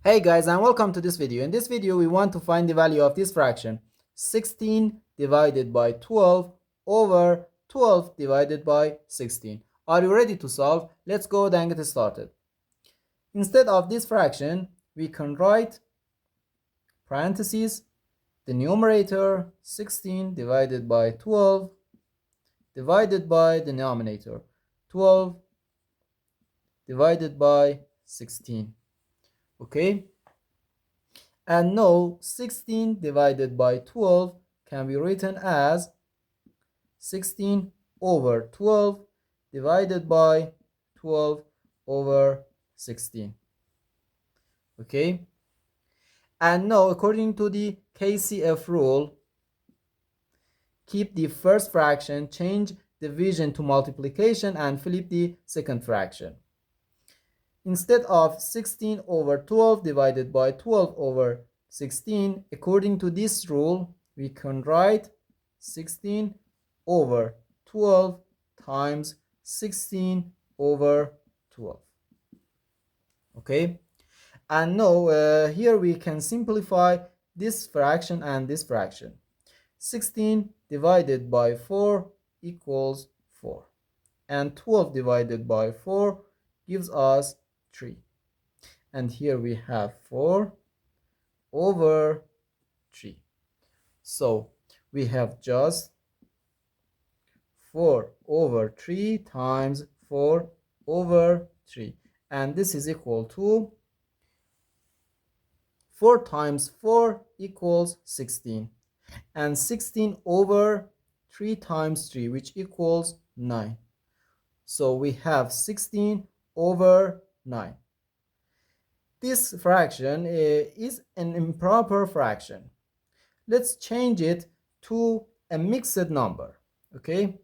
Hey guys, and welcome to this video. In this video we want to find the value of this fraction 16 divided by 12 over 12 divided by 16. Are you ready to solve? Let's go ahead and get started. Instead of this fraction we can write parentheses the numerator 16 divided by 12 divided by the denominator 12 divided by 16. Okay, and now 16 divided by 12 can be written as 16 over 12 divided by 12 over 16. Okay, and now according to the KCF rule, keep the first fraction, change division to multiplication, and flip the second fraction. Instead of 16 over 12 divided by 12 over 16, according to this rule, we can write 16 over 12 times 16 over 12. Okay, and now here we can simplify this fraction and this fraction. 16 divided by 4 equals 4, and 12 divided by 4 gives us 3, and here we have 4 over 3. So we have just 4 over 3 times 4 over 3, and this is equal to 4 times 4 equals 16, and 16 over 3 times 3, which equals 9. So we have 16 over 9. This fraction is an improper fraction. Let's change it to a mixed number. Okay,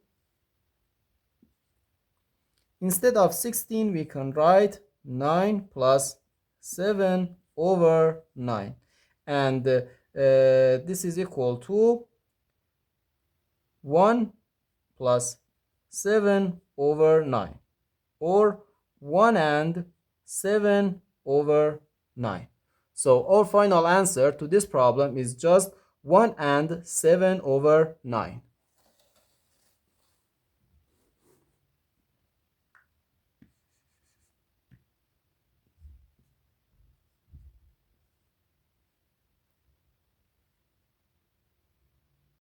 instead of 16 we can write 9 plus 7 over 9, and this is equal to 1 plus 7 over 9, or 1 and 7 over 9. So our final answer to this problem is just 1 and 7 over 9.